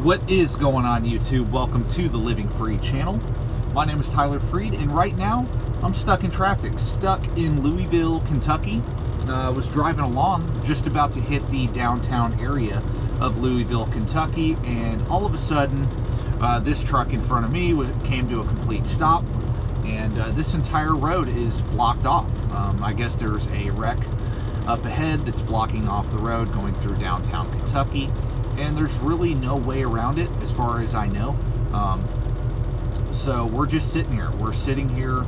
What is going on, YouTube? Welcome to the Living Free channel. My name is Tyler Freed, and right now I'm stuck in traffic, stuck in Louisville, Kentucky. I was driving along, just about to hit the downtown area of Louisville, Kentucky, and all of a sudden this truck in front of me came to a complete stop, and this entire road is blocked off. I guess there's a wreck up ahead that's blocking off the road going through downtown Kentucky, and there's really no way around it as far as I know. So we're just sitting here. We're sitting here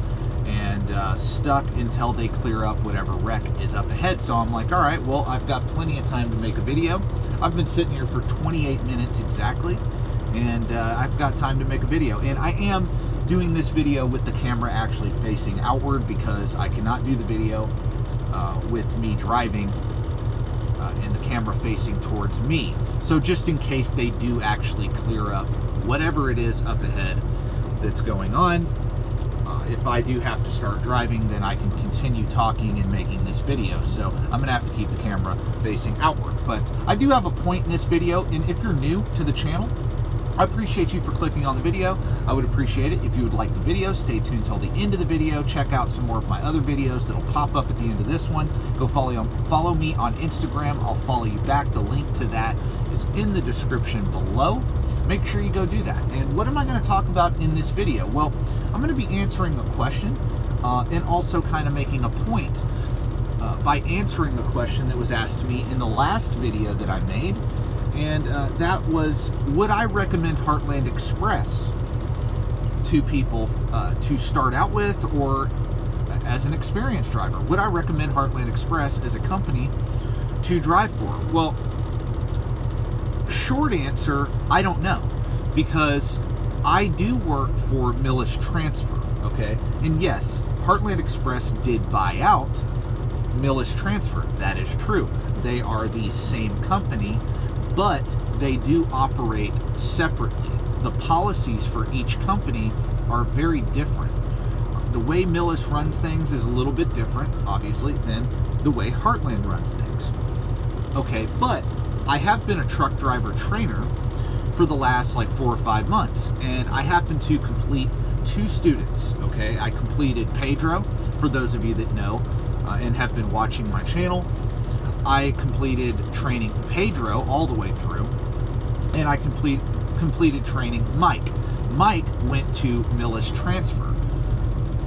and stuck until they clear up whatever wreck is up ahead. So I'm like, all right, well, I've got plenty of time to make a video. I've been sitting here for 28 minutes exactly, and I've got time to make a video. And I am doing this video with the camera actually facing outward because I cannot do the video with me driving and the camera facing towards me. So just in case they do actually clear up whatever it is up ahead that's going on, if I do have to start driving, then I can continue talking and making this video. So I'm gonna have to keep the camera facing outward. But I do have a point in this video, and if you're new to the channel, I appreciate you for clicking on the video. I would appreciate it if you would like the video. Stay tuned till the end of the video. Check out some more of my other videos that'll pop up at the end of this one. Go follow me on Instagram. I'll follow you back. The link to that is in the description below. Make sure you go do that. And what am I going to talk about in this video? Well, I'm going to be answering a question and also kind of making a point by answering a question that was asked to me in the last video that I made. And that was, would I recommend Heartland Express to people to start out with, or as an experienced driver? Would I recommend Heartland Express as a company to drive for? Well, short answer, I don't know, because I do work for Millis Transfer, okay? And yes, Heartland Express did buy out Millis Transfer. That is true. They are the same company, but they do operate separately. The policies for each company are very different. The way Millis runs things is a little bit different, obviously, than the way Heartland runs things. Okay, but I have been a truck driver trainer for the last like 4 or 5 months, and I happened to complete 2 students, okay? I completed Pedro, for those of you that know and have been watching my channel. I completed training Pedro all the way through, and I completed training Mike. Mike went to Millis Transfer.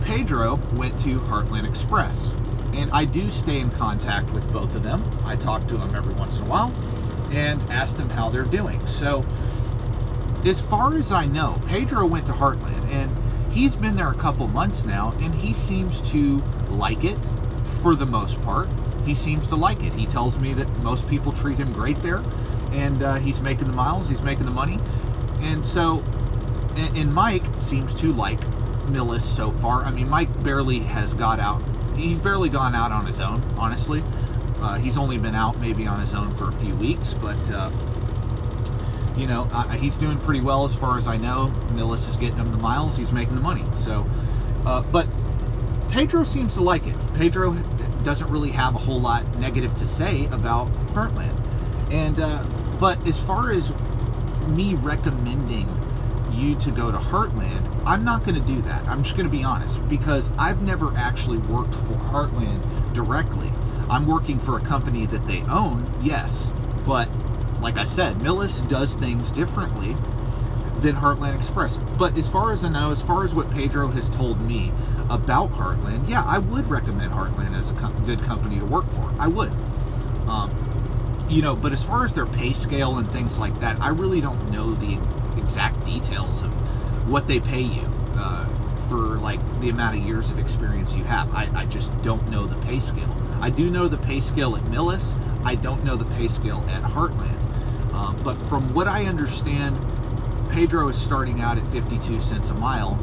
Pedro went to Heartland Express, and I do stay in contact with both of them. I talk to them every once in a while and ask them how they're doing. So as far as I know, Pedro went to Heartland, and he's been there a couple months now, and he seems to like it for the most part. He seems to like it. He tells me that most people treat him great there, and he's making the miles, he's making the money. And so, and Mike seems to like Millis so far. I mean, Mike barely has got out. He's barely gone out on his own, honestly. He's only been out maybe on his own for a few weeks, but you know, he's doing pretty well as far as I know. Millis is getting him the miles, he's making the money. So, but Pedro seems to like it. Pedro doesn't really have a whole lot negative to say about Heartland. And but as far as me recommending you to go to Heartland, I'm not going to do that. I'm just going to be honest, because I've never actually worked for Heartland directly. I'm working for a company that they own, yes, but like I said, Millis does things differently than Heartland Express. But as far as I know, as far as what Pedro has told me about Heartland, yeah, I would recommend Heartland as a good company to work for. I would. You know, but as far as their pay scale and things like that, I really don't know the exact details of what they pay you for like the amount of years of experience you have. I just don't know the pay scale. I do know the pay scale at Millis. I don't know the pay scale at Heartland. But from what I understand, Pedro is starting out at 52 cents a mile.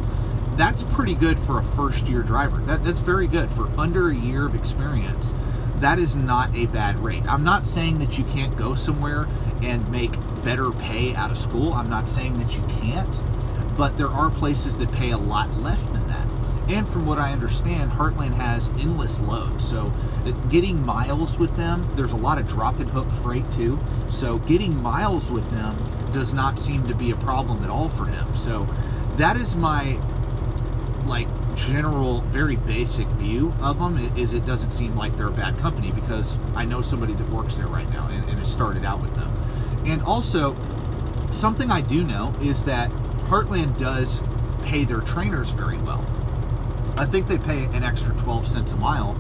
That's pretty good for a first-year driver. That's very good for under a year of experience. That is not a bad rate. I'm not saying that you can't go somewhere and make better pay out of school. I'm not saying that you can't, but there are places that pay a lot less than that. And from what I understand, Heartland has endless loads. So getting miles with them, there's a lot of drop and hook freight too. So getting miles with them does not seem to be a problem at all for him. So that is my general, very basic view of them. Is it doesn't seem like they're a bad company, because I know somebody that works there right now and has started out with them. And also, something I do know is that Heartland does pay their trainers very well. I think they pay an extra 12 cents a mile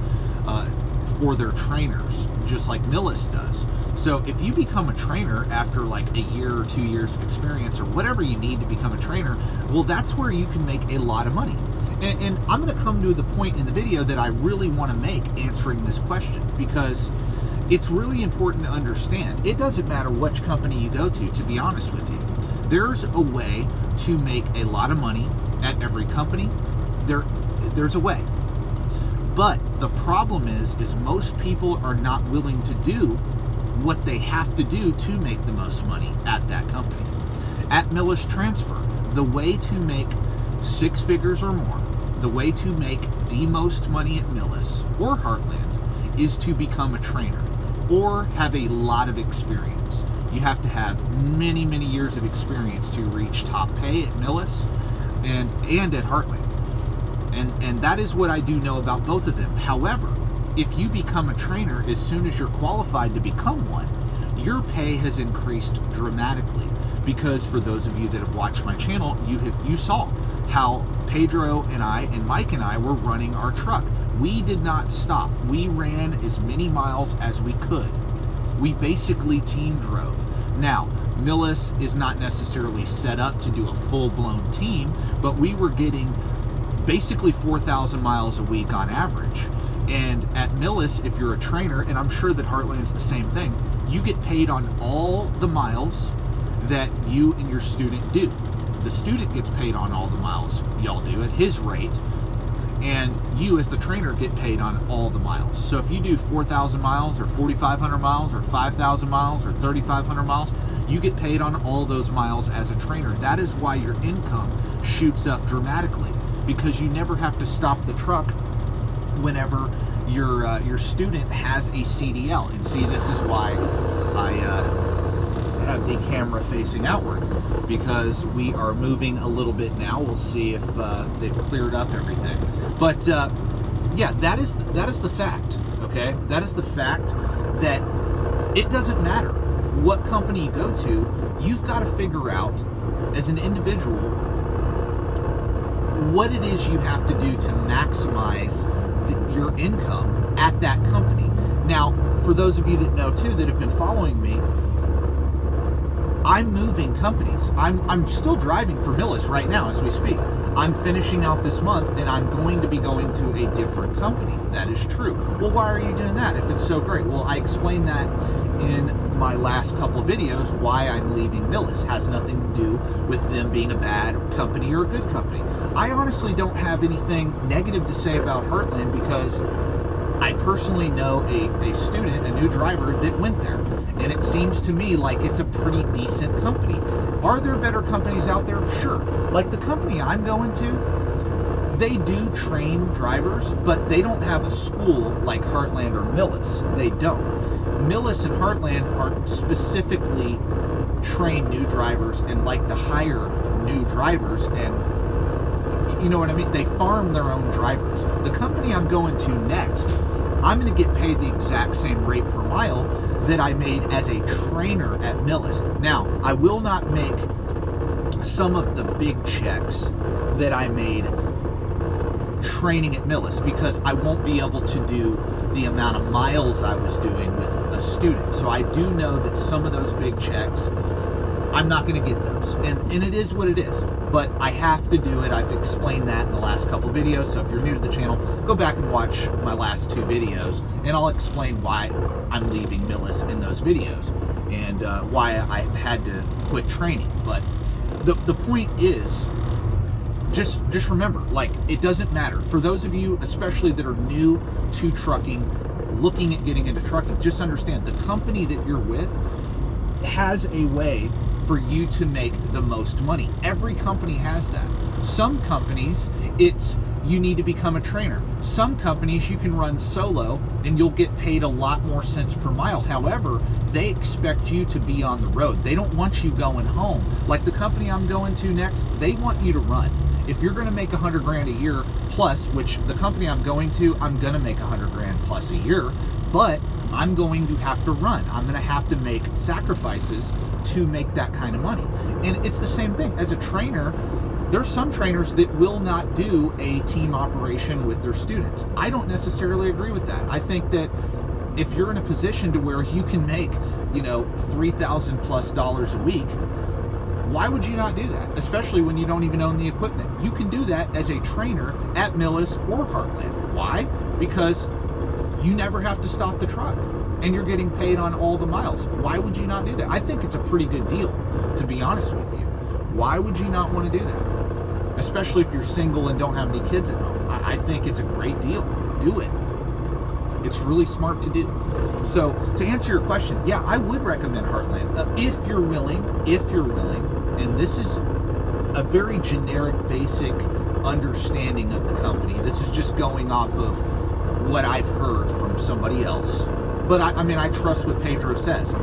for their trainers, just like Millis does. So if you become a trainer after like a year or 2 years of experience, or whatever you need to become a trainer, well, that's where you can make a lot of money. And I'm going to come to the point in the video that I really want to make answering this question, because it's really important to understand. It doesn't matter which company you go to be honest with you. There's a way to make a lot of money at every company. There's a way. But the problem is most people are not willing to do what they have to do to make the most money at that company. At Millis Transfer, the way to make 6 figures or more, the way to make the most money at Millis or Heartland, is to become a trainer or have a lot of experience. You have to have many, many years of experience to reach top pay at Millis and at Heartland. And that is what I do know about both of them. However, if you become a trainer as soon as you're qualified to become one, your pay has increased dramatically. Because for those of you that have watched my channel, you saw how Pedro and I and Mike and I were running our truck. We did not stop. We ran as many miles as we could. We basically team drove. Now, Millis is not necessarily set up to do a full-blown team, but we were getting basically 4,000 miles a week on average. And at Millis, if you're a trainer, and I'm sure that Heartland's the same thing, you get paid on all the miles that you and your student do. The student gets paid on all the miles y'all do at his rate, and you as the trainer get paid on all the miles. So if you do 4,000 miles or 4,500 miles or 5,000 miles or 3,500 miles, you get paid on all those miles as a trainer. That is why your income shoots up dramatically, because you never have to stop the truck whenever your student has a CDL. And see, this is why I have the camera facing outward, because we are moving a little bit now. We'll see if they've cleared up everything. But yeah, that is the fact. Okay, that is the fact that it doesn't matter what company you go to. You've got to figure out as an individual what it is you have to do to maximize your income at that company. Now, for those of you that know too, that have been following me, I'm moving companies. I'm still driving for Millis right now as we speak. I'm finishing out this month and I'm going to be going to a different company. That is true. Well, why are you doing that if it's so great? Well, I explained that in my last couple of videos why I'm leaving Millis. Has nothing to do with them being a bad company or a good company. I honestly don't have anything negative to say about Heartland, because I personally know a student, a new driver that went there, and it seems to me like it's a pretty decent company. Are there better companies out there? Sure. Like the company I'm going to, they do train drivers, but they don't have a school like Heartland or Millis. They don't. Millis and Heartland are specifically train new drivers and like to hire new drivers, and you know what I mean? They farm their own drivers. The company I'm going to next, I'm going to get paid the exact same rate per mile that I made as a trainer at Millis. Now, I will not make some of the big checks that I made training at Millis, because I won't be able to do the amount of miles I was doing with a student. So I do know that some of those big checks, I'm not going to get those. And it is what it is. But I have to do it. I've explained that in the last couple videos. So if you're new to the channel, go back and watch my last 2 videos, and I'll explain why I'm leaving Millis in those videos and why I've had to quit training. But the point is, just remember, like, it doesn't matter. For those of you, especially that are new to trucking, looking at getting into trucking, just understand the company that you're with has a way for you to make the most money. Every company has that. Some companies, it's you need to become a trainer. Some companies you can run solo and you'll get paid a lot more cents per mile. However, they expect you to be on the road. They don't want you going home. Like the company I'm going to next, they want you to run. If you're going to make $100 grand a year plus, which the company I'm going to, I'm going to make $100 grand plus a year, but I'm going to have to run. I'm going to have to make sacrifices to make that kind of money. And it's the same thing as a trainer. There's some trainers that will not do a team operation with their students. I don't necessarily agree with that. I think that if you're in a position to where you can make, $3,000+ a week, why would you not do that? Especially when you don't even own the equipment. You can do that as a trainer at Millis or Heartland. Why? Because you never have to stop the truck and you're getting paid on all the miles. Why would you not do that? I think it's a pretty good deal, to be honest with you. Why would you not want to do that? Especially if you're single and don't have any kids at home. I think it's a great deal. Do it. It's really smart to do. So to answer your question, yeah, I would recommend Heartland if you're willing, and this is a very generic, basic understanding of the company. This is just going off of what I've heard from somebody else. But I trust what Pedro says.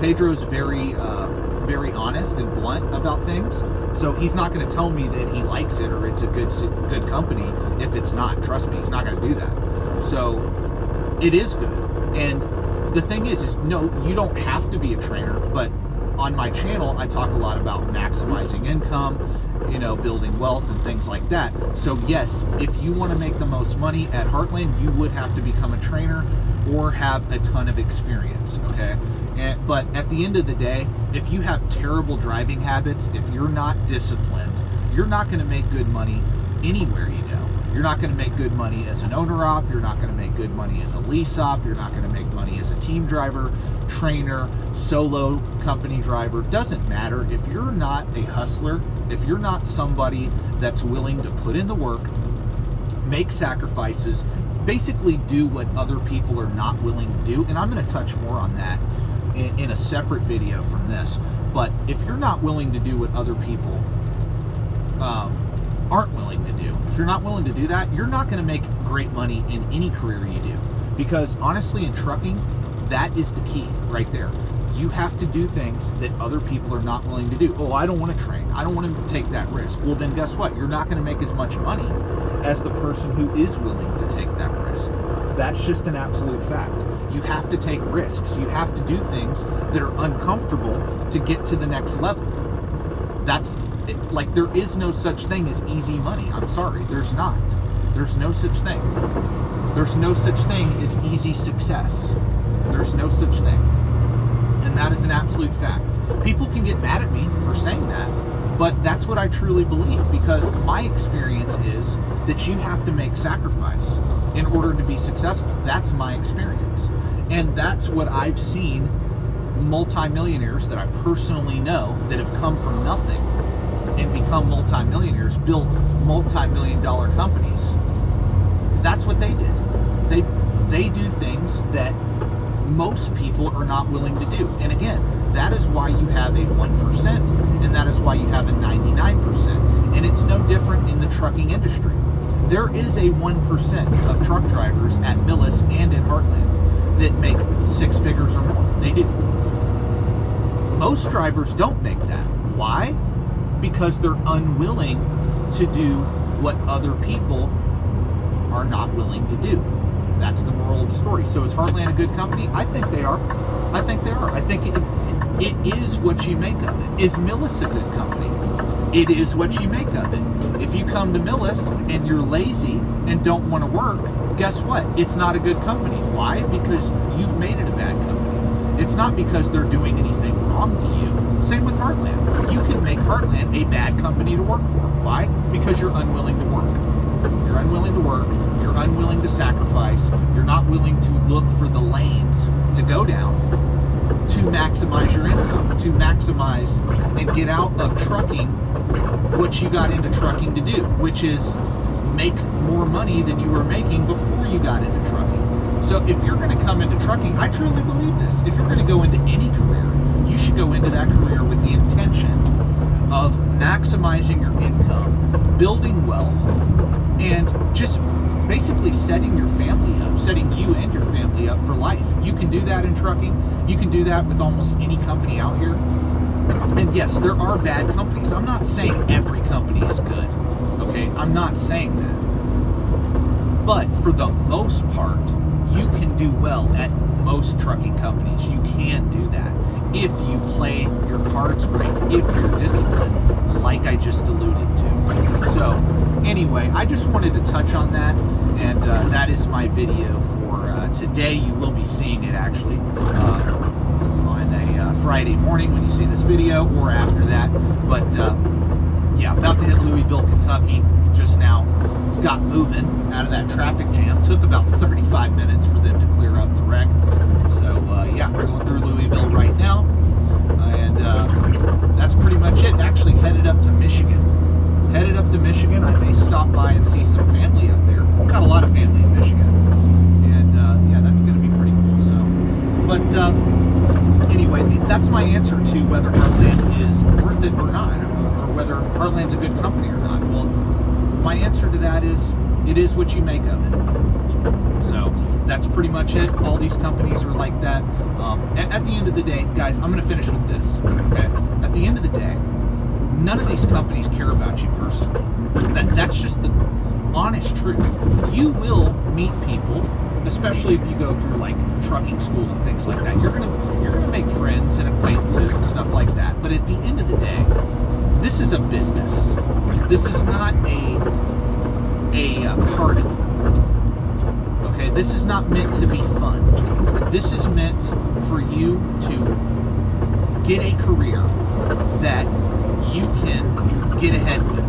Pedro's very honest and blunt about things. So he's not going to tell me that he likes it or it's a good company if it's not. Trust me, he's not going to do that. So it is good. And the thing is no, you don't have to be a trainer, but on my channel, I talk a lot about maximizing income, building wealth and things like that. So yes, if you want to make the most money at Heartland, you would have to become a trainer or have a ton of experience, okay? But at the end of the day, if you have terrible driving habits, if you're not disciplined, you're not going to make good money anywhere you go. You're not going to make good money as an owner op. You're not going to make good money as a lease op. You're not going to make money as a team driver, trainer, solo company driver. Doesn't matter. If you're not a hustler, if you're not somebody that's willing to put in the work, make sacrifices, basically do what other people are not willing to do. And I'm going to touch more on that in a separate video from this. But if you're not willing to do what other people aren't willing to do, if you're not willing to do that, you're not going to make great money in any career you do. Because honestly, in trucking, that is the key right there. You have to do things that other people are not willing to do. Oh, I don't want to train. I don't want to take that risk. Well, then guess what? You're not going to make as much money as the person who is willing to take that risk. That's just an absolute fact. You have to take risks. You have to do things that are uncomfortable to get to the next level. There is no such thing as easy money. I'm sorry, there's not. There's no such thing. There's no such thing as easy success. There's no such thing. And that is an absolute fact. People can get mad at me for saying that, but that's what I truly believe, because my experience is that you have to make sacrifice in order to be successful. That's my experience. And that's what I've seen multimillionaires that I personally know that have come from nothing and become multimillionaires, built multi-million-dollar companies. That's what they did. They do things that most people are not willing to do. And again, that is why you have a 1%, and that is why you have a 99%. And it's no different in the trucking industry. There is a 1% of truck drivers at Millis and at Heartland that make 6 figures or more. They do. Most drivers don't make that. Why? Because they're unwilling to do what other people are not willing to do. That's the moral of the story. So is Heartland a good company? I think they are. I think it is what you make of it. Is Millis a good company? It is what you make of it. If you come to Millis and you're lazy and don't want to work, guess what? It's not a good company. Why? Because you've made it a bad company. It's not because they're doing anything wrong to you. Same with Heartland. You can make Heartland a bad company to work for. Why? Because you're unwilling to work. You're unwilling to work. You're unwilling to sacrifice. You're not willing to look for the lanes to go down to maximize your income, to maximize and get out of trucking what you got into trucking to do, which is make more money than you were making before you got into trucking. So if you're going to come into trucking, I truly believe this. If you're going to go into any career, you should go into that career with the intention of maximizing your income, building wealth, and just basically setting your family up, setting you and your family up for life. You can do that in trucking. You can do that with almost any company out here. And yes, there are bad companies. I'm not saying every company is good. Okay, I'm not saying that. But for the most part, you can do well at most trucking companies. You can do that if you play your cards right, if you're disciplined, like I just alluded to. So anyway, I just wanted to touch on that, and that is my video for today. You will be seeing it actually on a Friday morning when you see this video, or after that. But yeah, about to hit Louisville, Kentucky just now. Got moving out of that traffic jam. Took about 35 minutes for them to clear up the wreck. So yeah, we're going through Louisville right now, and that's pretty much it. Actually headed up to Michigan. I may stop by and see some family up there. Got a lot of family in Michigan, and yeah, that's going to be pretty cool. So, but anyway, that's my answer to whether Heartland is worth it or not, or whether Heartland's a good company or not. Well, my answer to that is, it is what you make of it. So that's pretty much it. All these companies are like that. At the end of the day, guys, I'm going to finish with this. Okay. At the end of the day, none of these companies care about you personally. That's just the honest truth. You will meet people, especially if you go through like trucking school and things like that. You're gonna make friends and acquaintances and stuff like that. But at the end of the day, this is a business. This is not a party. Okay, this is not meant to be fun. This is meant for you to get a career that you can get ahead with.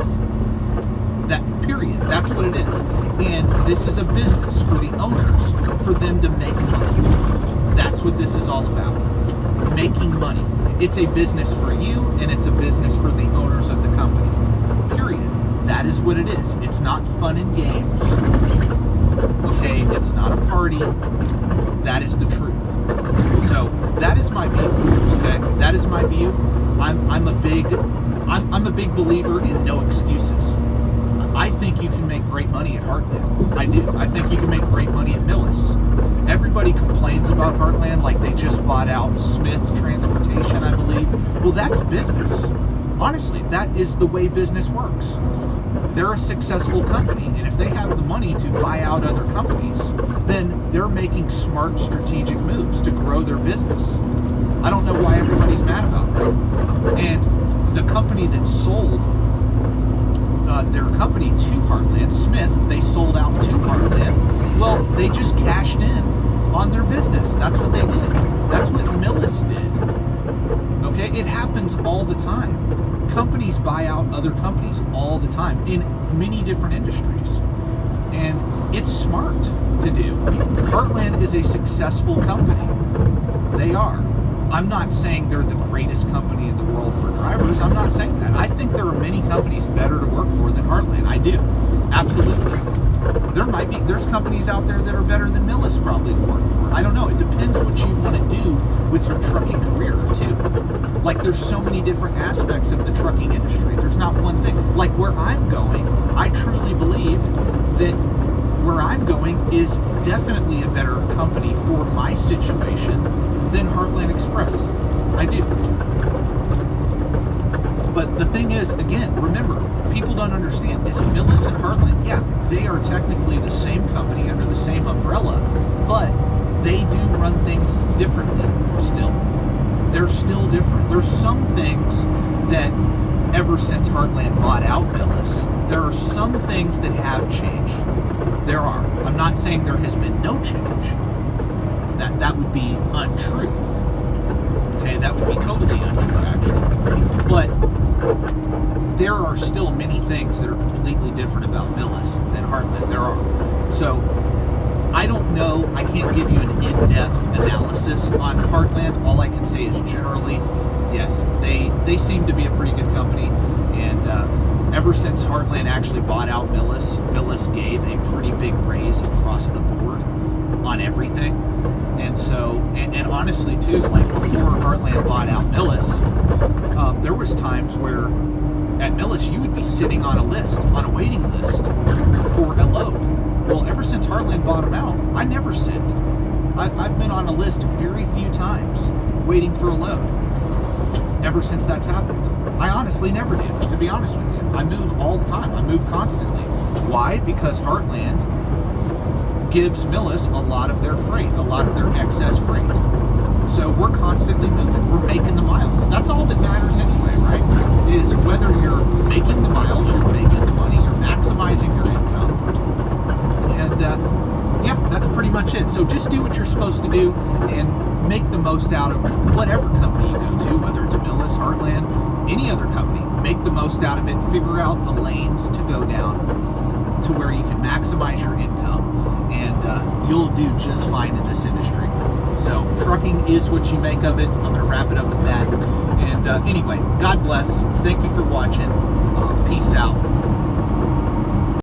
That period. That's what it is. And this is a business for the owners, for them to make money. That's what this is all about. Making money. It's a business for you, and it's a business for the owners of the company. Period. That is what it is. It's not fun and games. Okay, it's not a party. That is the truth. So that is my view. Okay, that is my view. I'm a big believer in no excuses. I think you can make great money at Heartland. I do. I think you can make great money at Millis. Everybody complains about Heartland like they just bought out Smith Transportation, I believe. Well, that's business. Honestly, that is the way business works. They're a successful company, and if they have the money to buy out other companies, then they're making smart strategic moves to grow their business. I don't know why everybody's mad about that. And the company that sold their company to Heartland, Smith, they sold out to Heartland. Well, they just cashed in on their business. That's what they did. That's what Millis did. Okay, it happens all the time. Companies buy out other companies all the time in many different industries. And it's smart to do. Heartland is a successful company. They are. I'm not saying they're the greatest company in the world for drivers. I'm not saying that. I think there are many companies better to work for than Heartland. I do. Absolutely. There's companies out there that are better than Millis probably to work for. I don't know. It depends what you want to do with your trucking career too. Like there's so many different aspects of the trucking industry. There's not one thing. Like where I'm going, I truly believe that where I'm going is definitely a better company for my situation than Heartland Express. I do. But the thing is, again, remember, people don't understand, is Millis and Heartland, yeah, they are technically the same company under the same umbrella, but they do run things differently still. They're still different. There's some things that ever since Heartland bought out Millis, there are some things that have changed. There are. I'm not saying there has been no change. That would be untrue. Okay, that would be totally untrue, actually. But there are still many things that are completely different about Millis than Heartland. There are. So I don't know. I can't give you an in-depth analysis on Heartland. All I can say is generally, yes, they seem to be a pretty good company. And ever since Heartland actually bought out Millis, Millis gave a pretty big raise across the board on everything. And so, and honestly too, like before Heartland bought out Millis, there was times where at Millis, you would be sitting on a list, on a waiting list for a load. Well, ever since Heartland bought them out, I never sit. I've been on a list very few times waiting for a load ever since that's happened. I honestly never do, to be honest with you. I move all the time. I move constantly. Why? Because Heartland gives Millis a lot of their freight, a lot of their excess freight. So we're constantly moving. We're making the miles. That's all that matters anyway, right? Is whether you're making the miles, you're making the money, you're maximizing your income. And yeah, that's pretty much it. So just do what you're supposed to do and make the most out of whatever company you go to, whether it's Millis, Heartland, any other company. Make the most out of it. Figure out the lanes to go down to where you can maximize your income, and you'll do just fine in this industry. So trucking is what you make of it. I'm going to wrap it up with that. And anyway, God bless. Thank you for watching. Peace out.